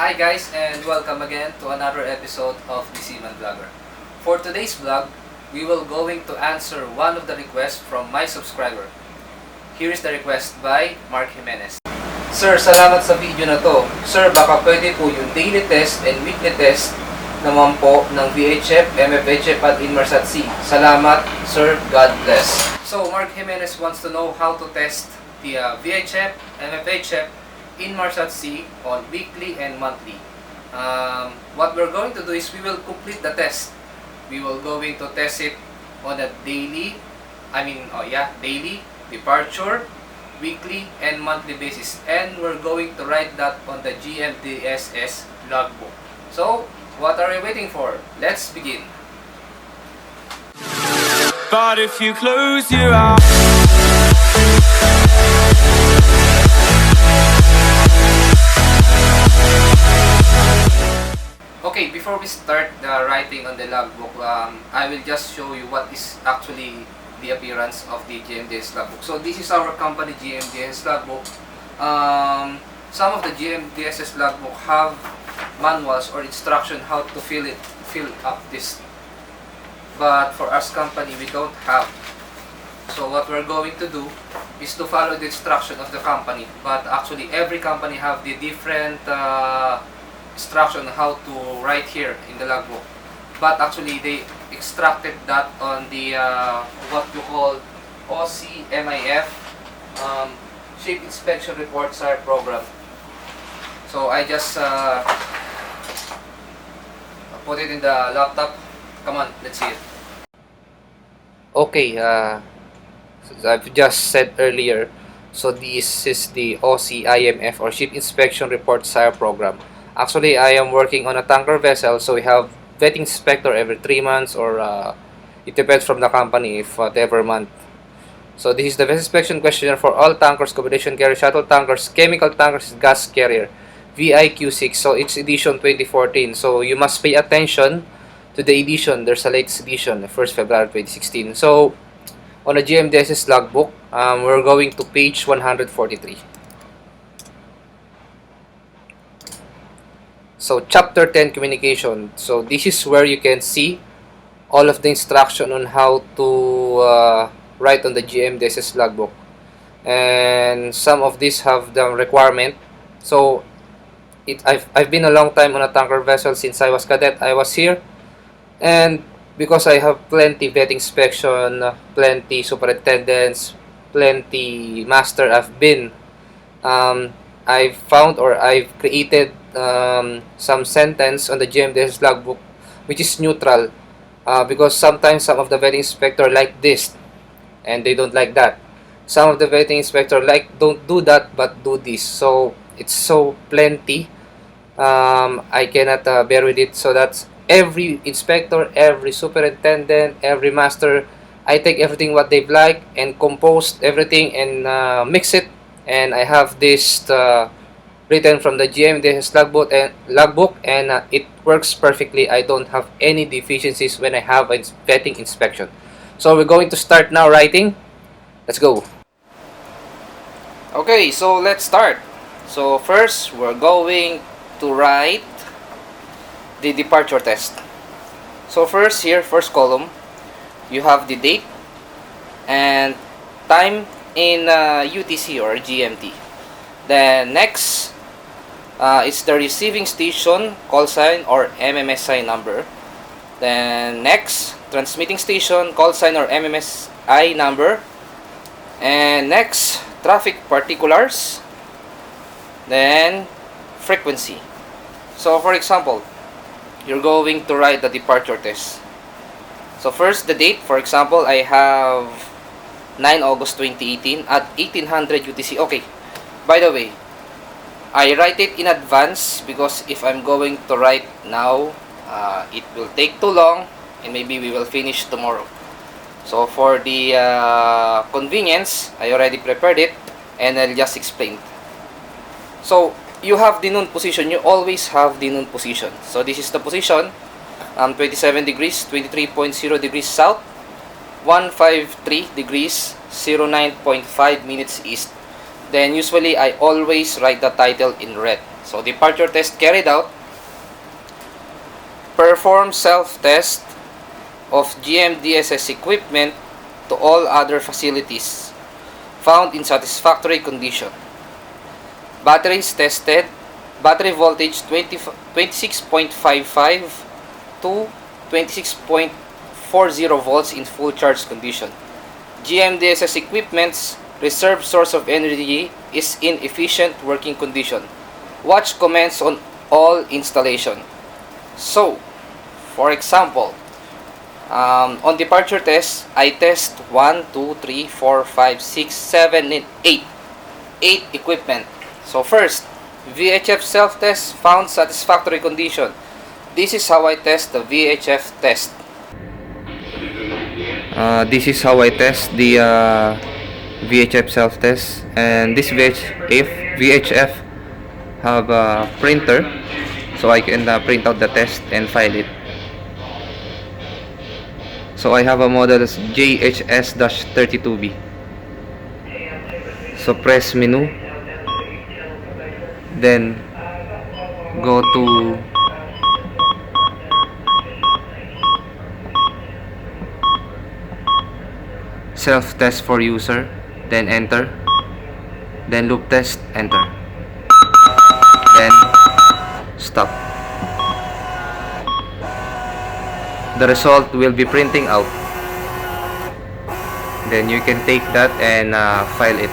Hi guys, and welcome again to another episode of the Seaman Vlogger. For today's vlog, we will going to answer one of the requests from my subscriber. Here is the request by Mark Jimenez. Sir, salamat sa video na to. Sir, baka pwede po yung daily test and weekly test naman po ng VHF, MFHF at Inmarsat C. Salamat, sir. God bless. So, Mark Jimenez wants to know how to test the VHF, MFHF, Inmarsat C on weekly and monthly. What we're going to do is we will complete the test. We will going to test it on a daily, daily, departure, weekly, and monthly basis. And we're going to write that on the Gmdss logbook. So, what are we waiting for? Let's begin. But if you close your eyes, okay, before we start the writing on the logbook, I will just show you what is actually the appearance of the Gmdss logbook. So this is our company Gmdss logbook. Some of the Gmdss logbook have manuals or instruction how to fill up this, but for us company we don't have. So what we're going to do is to follow the instruction of the company, but actually every company have the different instruction how to write here in the logbook. But actually they extracted that on the what you call OCMIF Ship Inspection Report SAR program. So I just put it in the laptop. Come on, let's see it. Okay, I've just said earlier, so this is the OCIMF or Ship Inspection Report SAR program. Actually, I am working on a tanker vessel, so we have vetting inspector every 3 months, or it depends from the company if whatever month. So this is the vessel inspection questionnaire for all tankers, combination carrier, shuttle tankers, chemical tankers, gas carrier, VIQ6. So it's edition 2014. So you must pay attention to the edition. There's a latest edition, 1st February 2016. So on the Gmdss logbook, we're going to page 143. So chapter 10, communication. So this is where you can see all of the instruction on how to write on the Gmdss logbook, and some of these have the requirement. So I've been a long time on a tanker vessel since I was cadet. I was here, and because I have plenty vetting inspection, plenty superintendents, plenty master I've been, I've found, or I've created some sentence on the Gmdss logbook which is neutral, because sometimes some of the vetting inspector like this and they don't like that. Some of the vetting inspector like don't do that but do this. So it's so plenty, I cannot bear with it. So that's every inspector, every superintendent, every master, I take everything what they've like and compose everything and mix it, and I have this written from the Gmdss logbook, and it works perfectly. I don't have any deficiencies when I have a vetting inspection. So we're going to start now writing. Let's go. Okay, so let's start. So first we're going to write the departure test. So first here, first column, you have the date and time in UTC or GMT. Then next, it's the receiving station call sign or MMSI number. Then next, transmitting station call sign or MMSI number. And next, traffic particulars. Then frequency. So for example, you're going to write the departure test. So first, the date. For example, I have 9 August 2018 at 1800 UTC. Okay, by the way, I write it in advance because if I'm going to write now, it will take too long and maybe we will finish tomorrow. So for the convenience, I already prepared it and I'll just explain. So you have the noon position. You always have the noon position. So this is the position, 27 degrees, 23.0 degrees south, 153 degrees, 09.5 minutes east. Then usually I always write the title in red. So departure test carried out. Perform self-test of Gmdss equipment to all other facilities found in satisfactory condition. Batteries tested. Battery voltage 26.55 to 26.40 volts in full charge condition. Gmdss equipment's reserve source of energy is in efficient working condition. Watch comments on all installation. So, for example, on departure test, I test 1, 2, 3, 4, 5, 6, 7, and 8. 8 equipment. So first, VHF self-test found satisfactory condition. This is how I test the VHF test. This is how I test the VHF self-test, and this VHF have a printer, so I can print out the test and file it. So I have a model JHS-32B. So press menu, then go to self-test for user, then enter, then loop test, enter, then stop. The result will be printing out. Then you can take that and file it.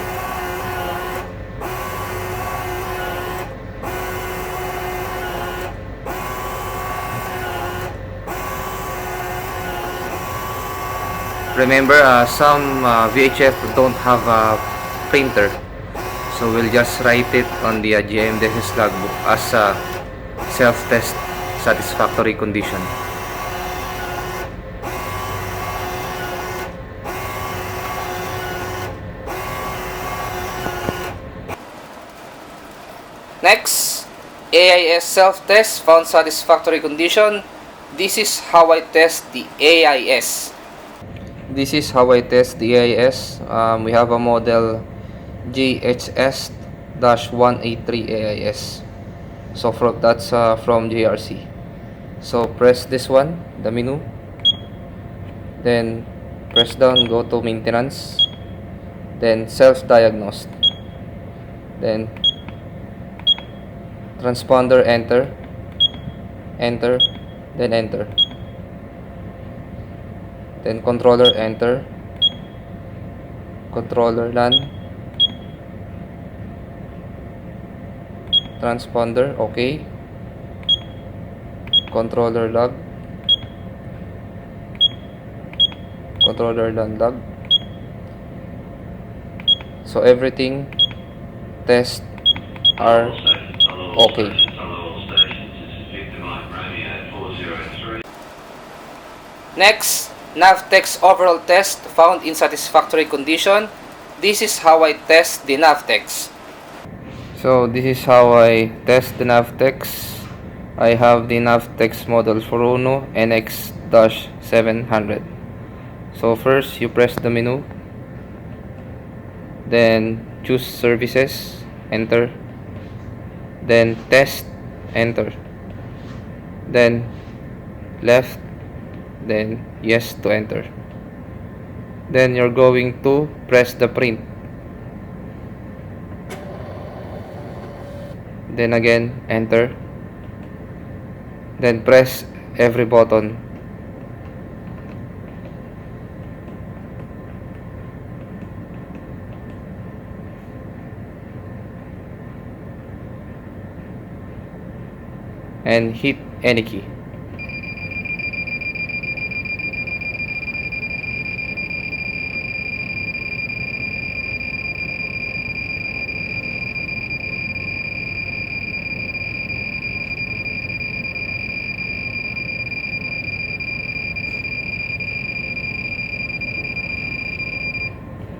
Remember, some VHF don't have a printer, so we'll just write it on the Gmdss logbook as a self-test satisfactory condition. Next, AIS self-test found satisfactory condition. This is how I test the AIS. This is how I test the AIS. We have a model GHS-183 AIS. So that's from JRC. So press this one, the menu. Then press down, go to maintenance. Then self-diagnosed. Then transponder, enter, enter, then enter. Then controller, enter, controller, LAN, transponder, okay, controller log, controller LAN log. So everything test are okay. Next, Navtex overall test found in satisfactory condition. This is how I test the Navtex. So this is how I test the Navtex. I have the Navtex model Furuno NX-700. So first you press the menu, then choose services, enter, then test, enter, then left, then yes to enter. Then you're going to press the print, then again enter, then press every button, and hit any key.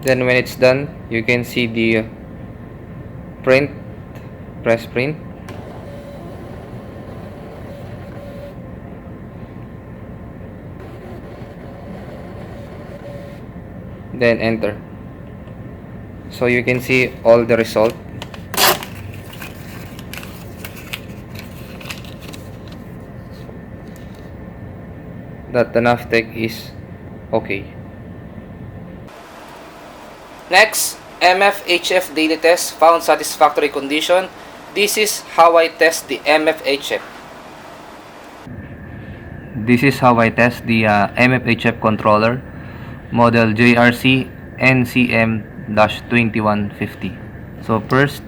Then when it's done, you can see the print. Press print. Then enter. So you can see all the result. that the Navtec is okay. Next, MFHF daily test found satisfactory condition. This is how I test the MFHF. This is how I test the MFHF controller, model JRC NCM-2150. So first,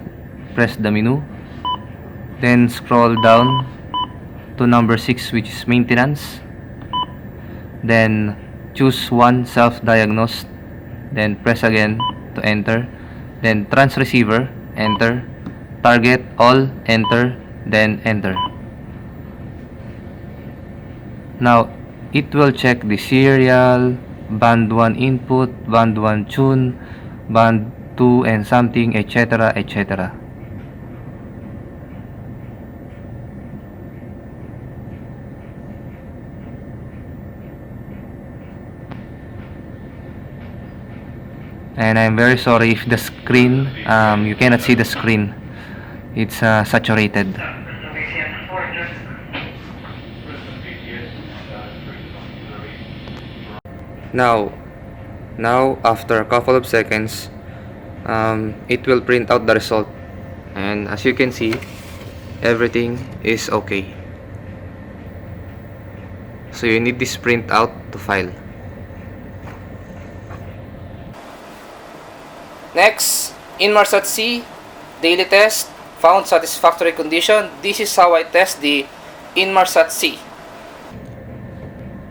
press the menu, then scroll down to number 6, which is maintenance. Then choose one self-diagnosed, then press again to enter, then transceiver, enter, target all, enter, then enter. Now it will check the serial, band 1 input, band 1 tune, band 2 and something, etc, etc. And I'm very sorry if the screen, you cannot see the screen. It's saturated. Now after a couple of seconds, it will print out the result, and as you can see, everything is okay. So you need this print out to file. Next, Inmarsat C daily test found satisfactory condition. This is how I test the Inmarsat C.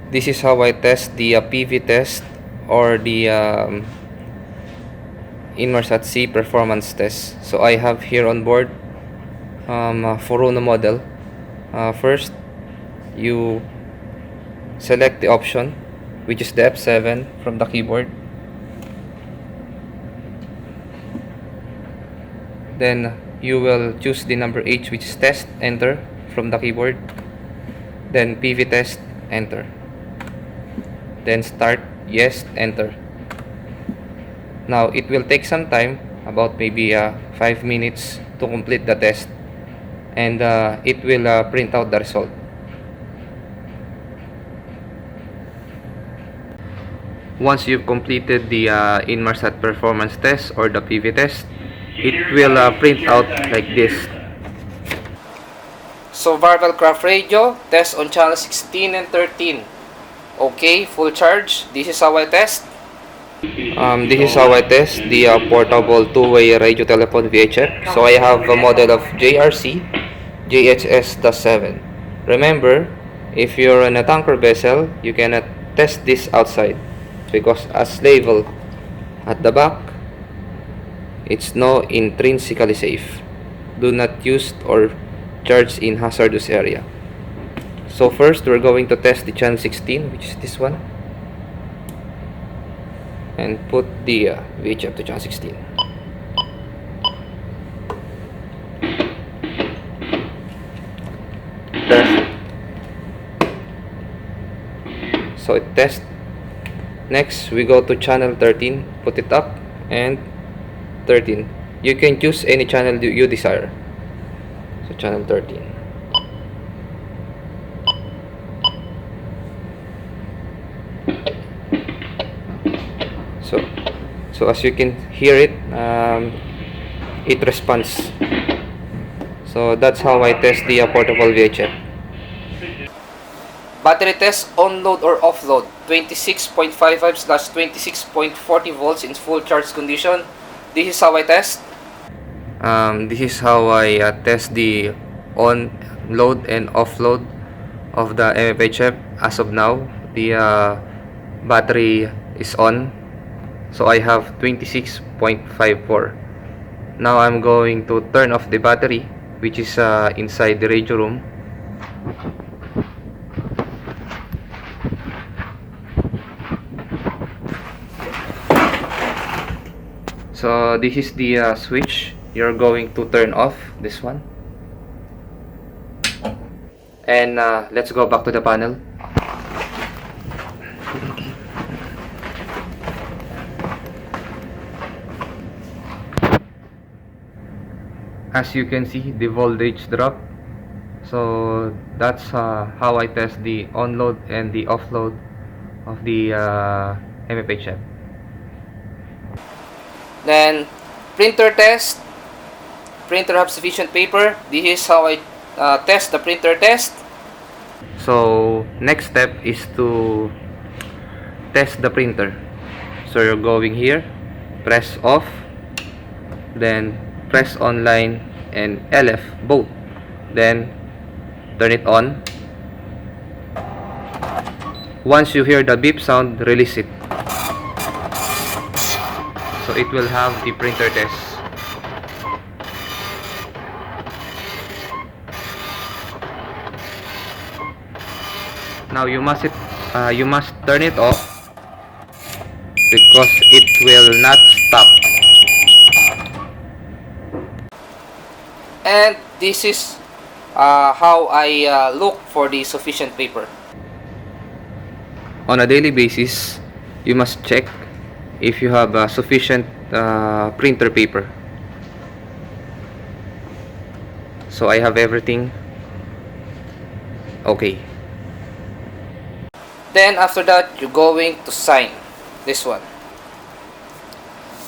This is how I test the PV test or the Inmarsat C performance test. So I have here on board Furuno model. First, you select the option, which is the F7 from the keyboard. Then you will choose the number H, which is test, enter from the keyboard. Then PV test, enter. Then start, yes, enter. Now it will take some time, about maybe 5 minutes to complete the test, and it will print out the result. Once you've completed the Inmarsat performance test or the PV test, it will print out like this. So variable craft radio, test on channel 16 and 13. Okay, full charge. This is how I test. This is how I test the portable two-way radio telephone VHF. So I have a model of JRC JHS-7. Remember, if you're on a tanker vessel, you cannot test this outside, because as labeled at the back, it's no intrinsically safe. Do not use or charge in hazardous area. So first, we're going to test the channel 16, which is this one, and put the VHF to channel 16. Test. So it tests. Next, we go to channel 13, put it up, and 13. You can choose any channel you desire. So channel 13. So as you can hear it, it responds. So that's how I test the portable VHF. Battery test on load or off load, 26.55/26.40 volts in full charge condition. This is how I test. This is how I test the on load and off load of the MFHF. As of now, the battery is on, so I have 26.54. Now I'm going to turn off the battery, which is inside the radio room. So this is the switch you're going to turn off, this one. And let's go back to the panel. As you can see, the voltage drop. So that's how I test the onload and the offload of the MFHF. Then printer test. Printer have sufficient paper. This is how I test the printer test. So next step is to test the printer. So you're going here, press off, then press online and LF both, then turn it on. Once you hear the beep sound, release it. So it will have the printer test. Now you must turn it off because it will not stop. And this is how I look for the sufficient paper. On a daily basis, you must check if you have sufficient printer paper. So I have everything okay. Then after that, you're going to sign this one.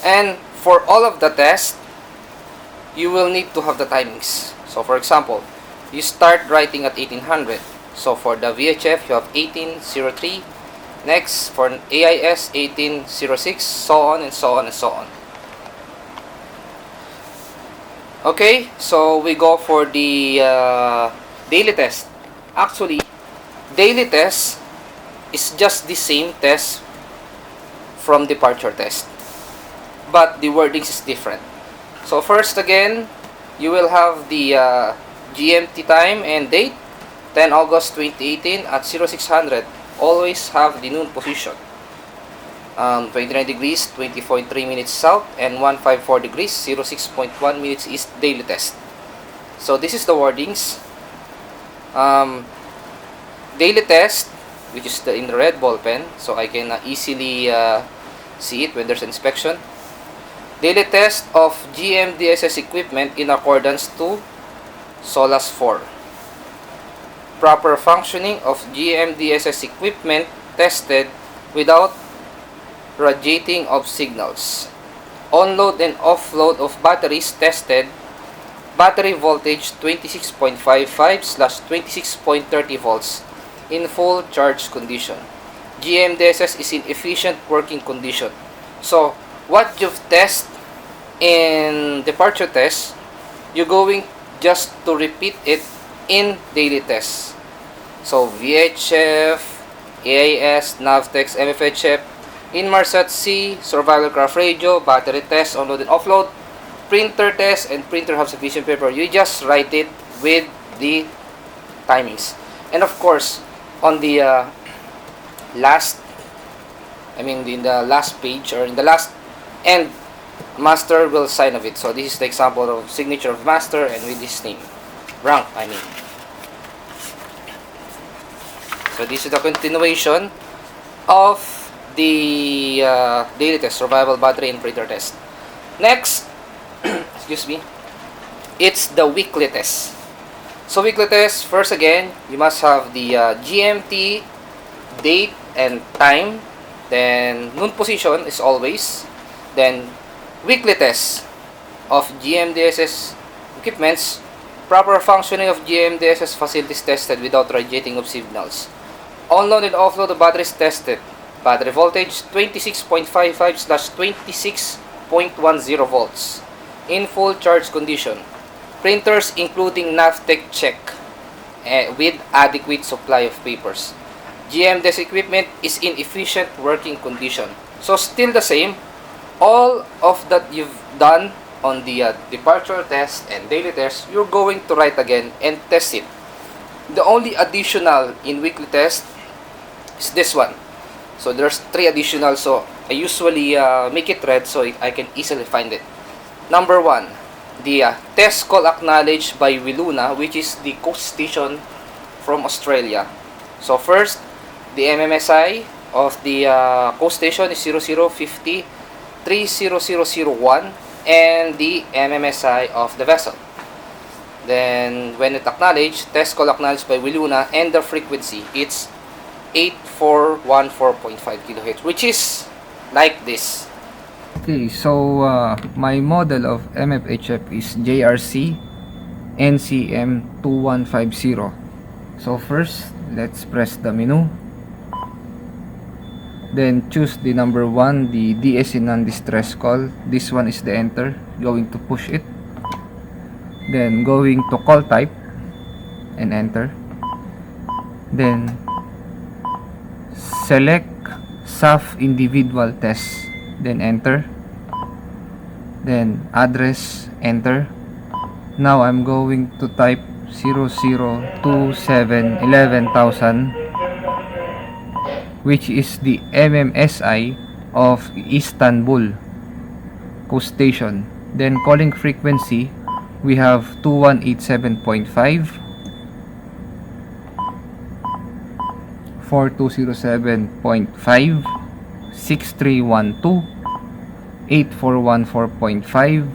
And for all of the tests, you will need to have the timings. So for example, you start writing at 1800. So for the VHF, you have 1803. Next, for an AIS, 1806, so on and so on and so on. Okay, so we go for the daily test. Actually, daily test is just the same test from departure test, but the wordings is different. So first again, you will have the GMT time and date, 10 August 2018 at 0600. Always have the noon position. 29 degrees, 20.3 minutes south, and 154 degrees, 06.1 minutes east daily test. So this is the wordings. Daily test, which is in the red ball pen, so I can easily see it when there's inspection. Daily test of Gmdss equipment in accordance to SOLAS 4. Proper functioning of Gmdss equipment tested without radiating of signals. Onload and offload of batteries tested. Battery voltage 26.55/26.30 volts in full charge condition. Gmdss is in efficient working condition. So what you've tested in departure test, you're going just to repeat it in daily tests. So VHF, AIS, Navtex, MFHF, Inmarsat C, survival craft radio, battery test, onload and offload, printer test, and printer have sufficient paper. You just write it with the timings. And of course, on the in the last page or in the last end, master will sign of it. So this is the example of signature of master and with his name, rank So this is the continuation of the daily test, survival, battery, and printer test. Next, excuse me, it's the weekly test. So weekly test, first again, you must have the GMT, date, and time. Then noon position is always. Then weekly test of GMDSS equipments. Proper functioning of GMDSS facilities tested without radiating of signals. Onload and offload of batteries tested. Battery voltage 26.55/26.10 volts in full charge condition. Printers including Navtec check with adequate supply of papers. GMDS equipment is in efficient working condition. So still the same. All of that you've done on the departure test and daily test, you're going to write again and test it. The only additional in weekly test is this one. So there's 3 additional, so I usually make it red so I can easily find it. Number 1, the test call acknowledged by Wiluna, which is the coast station from Australia. So first, the MMSI of the coast station is 0050 30001 and the MMSI of the vessel. Then when it acknowledged, test call acknowledged by Wiluna, and the frequency, it's 8414.5 kilohertz, which is like this. Okay, so my model of MFHF is JRC NCM2150. So first, let's press the menu. Then choose the number 1, the DSC non-distress call. This one is the enter. Going to push it. Then going to call type and enter. Then select SAF individual test, then enter. Then address, enter. Now I'm going to type 002711,000, which is the MMSI of Istanbul coast station. Then calling frequency, we have 2187.5, 4207.5, 6312, 8414.5,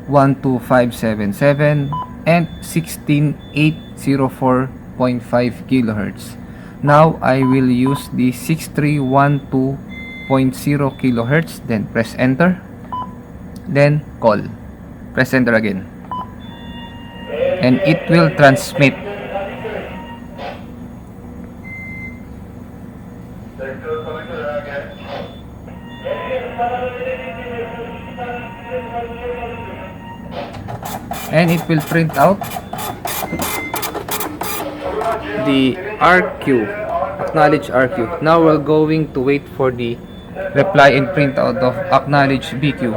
12577, and 16804.5 kilohertz. Now I will use the 6312.0 kilohertz, then press enter, then call, press enter again, and it will transmit. And it will print out the RQ, acknowledge RQ. Now we're going to wait for the reply and print out of acknowledge BQ.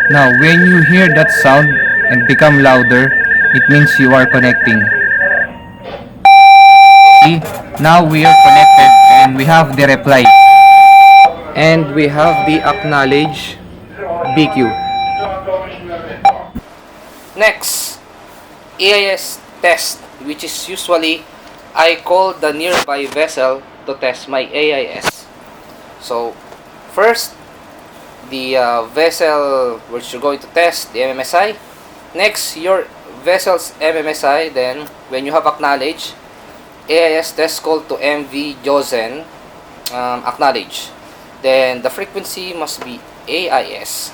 Now when you hear that sound and become louder, it means you are connecting. See, now we are connected and we have the reply and we have the acknowledge BQ. Next, AIS test, which is usually I call the nearby vessel to test my AIS. So first, the vessel which you're going to test, the MMSI. Next, your vessel's MMSI. Then when you have acknowledged, AIS test call to MV Josen, acknowledge. Then the frequency must be AIS.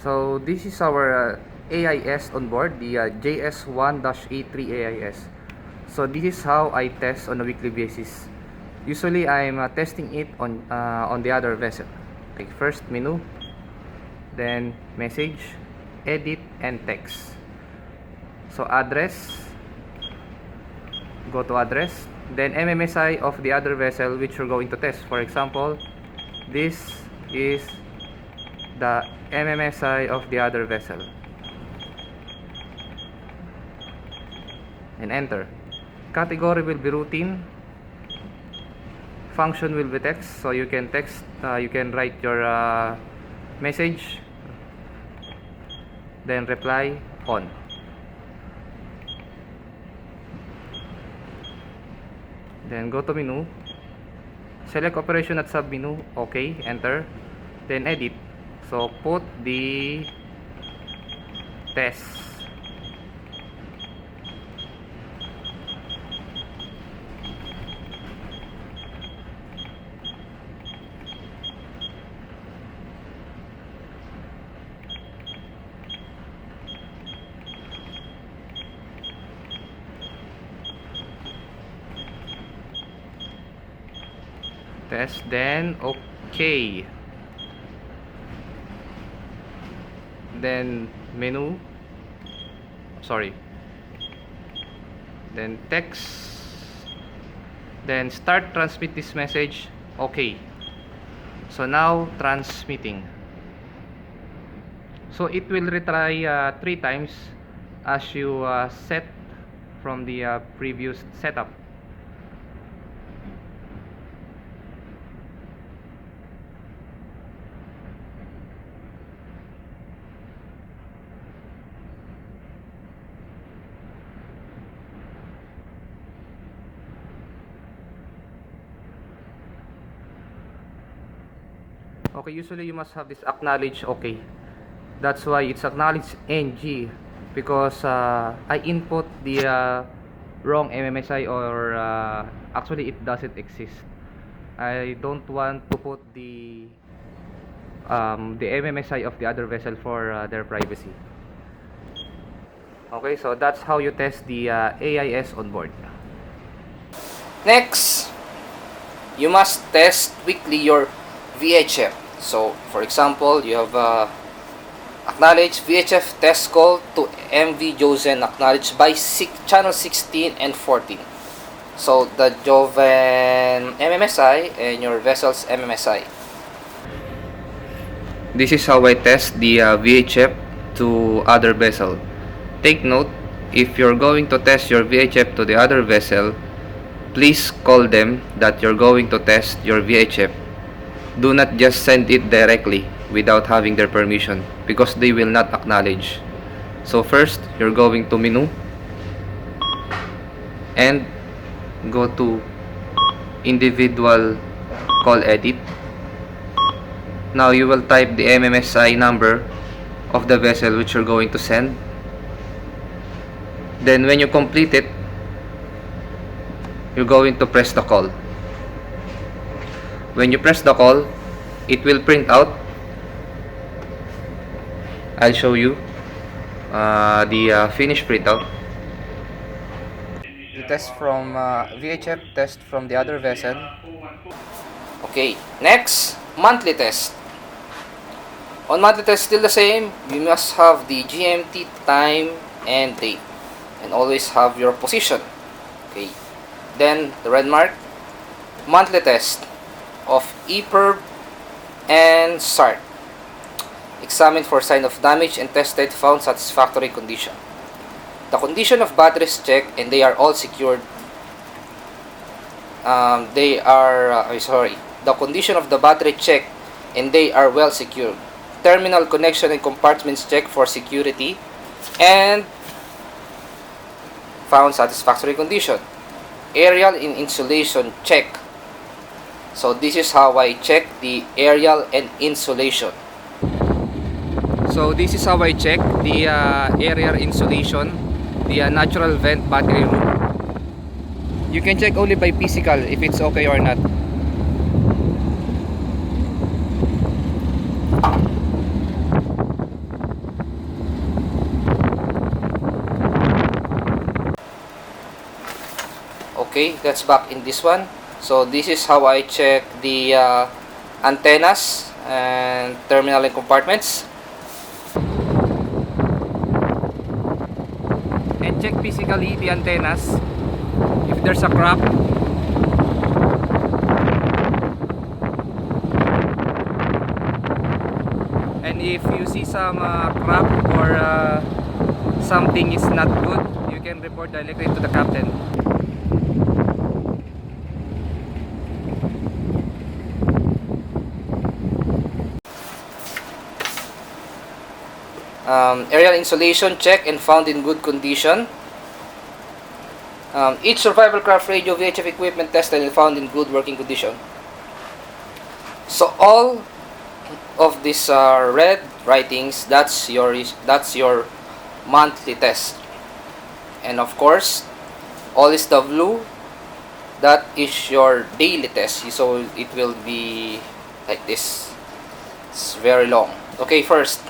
So this is our AIS on board, the JS1-A3 AIS. So this is how I test on a weekly basis. Usually I'm testing it on the other vessel. Okay, first menu, then message, edit, and text. So address, go to address, then MMSI of the other vessel which you're going to test. For example, this is the MMSI of the other vessel, and enter. Category will be routine, function will be text, so you can text, you can write your message, then reply on. Then go to menu, select operation at sub menu, okay, enter, then edit. So put the test, then okay, then menu, sorry, then text, then start transmit this message, okay. So now transmitting. So it will retry 3 times as you set from the previous setup. Okay, usually you must have this acknowledge okay. That's why it's acknowledge NG, because I input the wrong MMSI, or actually it doesn't exist. I don't want to put the MMSI of the other vessel for their privacy. Okay, so that's how you test the AIS on board. Next, you must test weekly your VHF. So, for example, you have acknowledge VHF test call to MV Josen acknowledged by channel 16 and 14. So, the Joven MMSI and your vessel's MMSI. This is how I test the VHF to other vessel. Take note, if you're going to test your VHF to the other vessel, please call them that you're going to test your VHF. Do not just send it directly without having their permission, because they will not acknowledge. So first, you're going to menu and go to individual call edit. Now you will type the MMSI number of the vessel which you're going to send. Then when you complete it, you're going to press the call. When you press the call, it will print out. I'll show you the finished printout. The test from VHF test from the other vessel. Okay, next, monthly test. On monthly test, still the same. You must have the GMT time and date, and always have your position. Okay, then the red mark, monthly test of EPIRB and SART. Examined for sign of damage and tested, found satisfactory condition. The condition of batteries checked and they are all secured. The condition of the battery checked and they are well secured. Terminal connection and compartments checked for security and found satisfactory condition. Aerial and insulation check. So this is how I check the aerial and insulation. So this is how I check the aerial insulation, the natural vent battery room. You can check only by physical if it's okay or not. Okay, that's back in this one. So this is how I check the antennas and terminal and compartments. And check physically the antennas if there's a crack. And if you see some crack or something is not good, you can report directly to the captain. Aerial insulation check and found in good condition. Each survival craft radio VHF equipment tested and found in good working condition. So all of these red writings, that's your monthly test. And of course, all is the blue, that is your daily test. So it will be like this. It's very long. Okay, first,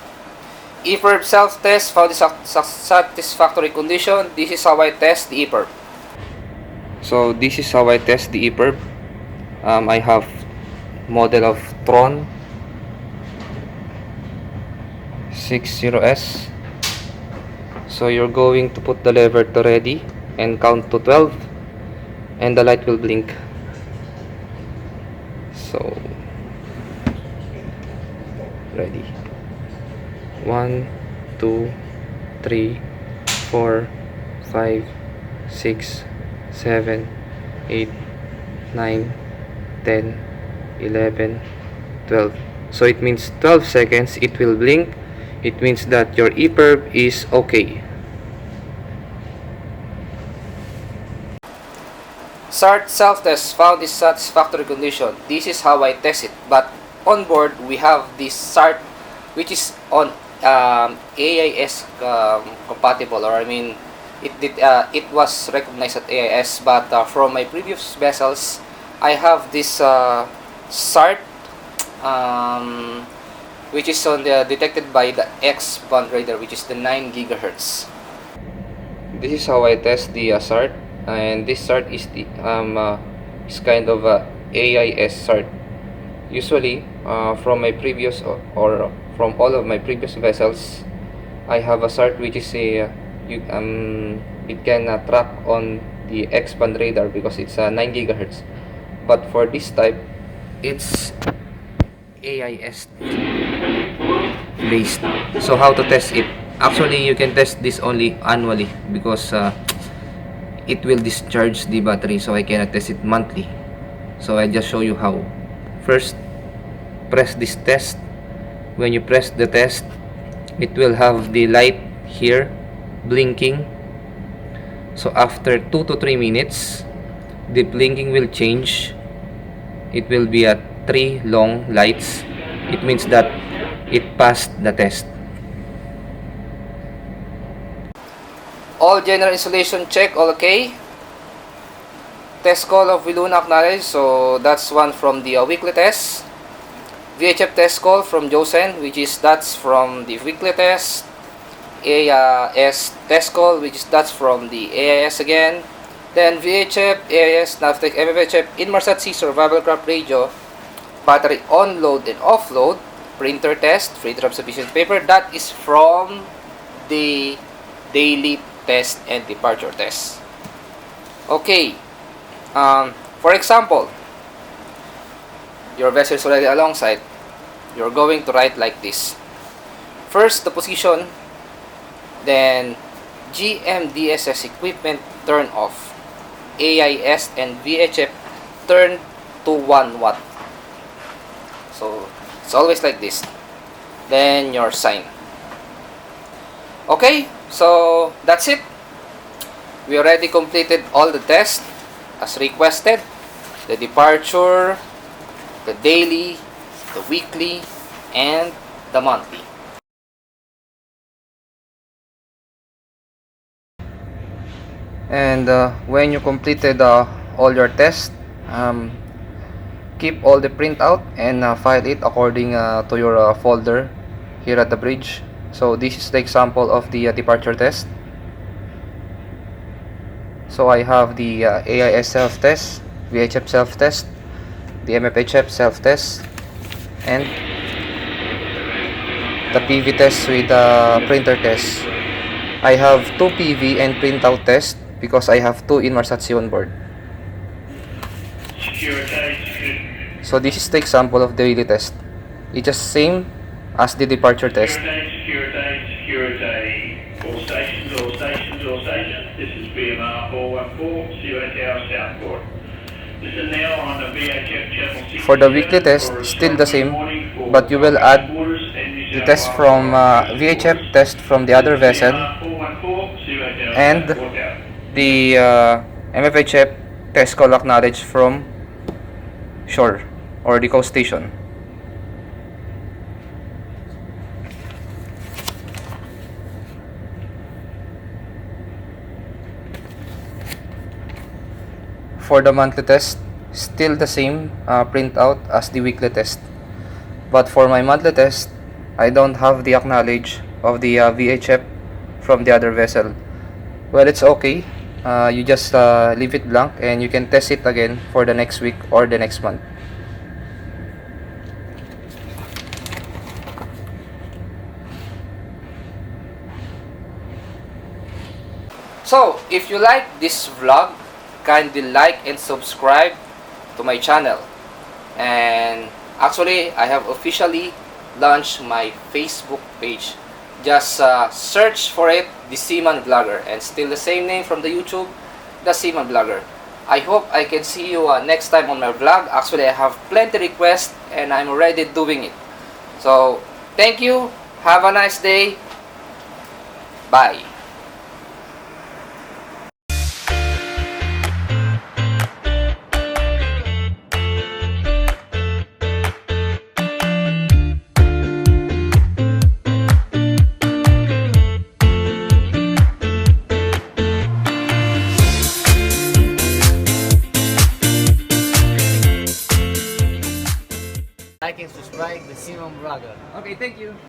EPIRB self-test found satisfactory condition. This is how I test the EPIRB. So this is how I test the EPIRB. I have model of Tron 60S. So you're going to put the lever to ready and count to 12 and the light will blink. So ready. 1, 2, 3, 4, 5, 6, 7, 8, 9, 10, 11, 12. So it means 12 seconds it will blink. It means that your EPIRB is okay. SART self-test found in satisfactory condition. This is how I test it, but on board we have this SART, which is on AIS compatible, or I mean it was recognized at AIS, but from my previous vessels I have this SART, which is on the detected by the X band radar, which is the 9 gigahertz. This is how I test the SART, and this SART is the is kind of a AIS SART. Usually, from my previous or from all of my previous vessels, I have a SART which is a it can track on the X band radar because it's 9 gigahertz. But for this type, it's AIS based. So how to test it? Actually, you can test this only annually because it will discharge the battery, so I cannot test it monthly. So I just show you how. First, press this test. When you press the test, it will have the light here blinking. So after 2 to 3 minutes, the blinking will change. It will be at 3 long lights. It means that it passed the test. All general installation check, all okay. Test call of Viluna acknowledged, so that's one from the weekly test. VHF test call from Josen, which is that's from the weekly test. AIS test call, which is that's from the AIS again. Then VHF, AIS, Navtech, MFHF, Inmarsat-C survival craft radio, battery on load and offload, printer test, printer submission paper. That is from the daily test and departure test. Okay. For example, your vessel is already alongside. You're going to write like this. First, the position. Then, Gmdss equipment turn off. AIS and VHF turn to 1 watt. So, it's always like this. Then, your sign. Okay, so that's it. We already completed all the tests as requested. The departure, the daily, the weekly, and the monthly. And when you completed all your tests, keep all the printout and file it according to your folder here at the bridge. So this is the example of the departure test. So I have the AIS self-test, VHF self-test, the MFHF self-test, and the PV test with the printer test. I have 2 PV and printout test because I have 2 Inmarsat-C on board. So this is the example of the daily test. It's just same as the departure test. All stations. This is BMR 414, Zero Tower Southport. Listen now on the VHF channel 6. For the weekly test, still the same, but you will add the test from VHF test from the other vessel and the MFHF test call acknowledged from shore or the coast station. For the monthly test, still the same printout as the weekly test. But for my monthly test, I don't have the acknowledge of the VHF from the other vessel. Well, it's okay. You just leave it blank and you can test it again for the next week or the next month. So, if you like this vlog, kindly like and subscribe to my channel. And actually, I have officially launched my Facebook page. Just search for it, the Seaman Vlogger, and still the same name from the YouTube, the Seaman Vlogger. I hope I can see you next time on my vlog. Actually, I have plenty requests and I'm already doing it. So, thank you. Have a nice day. Bye. maximum brother. Okay, thank you.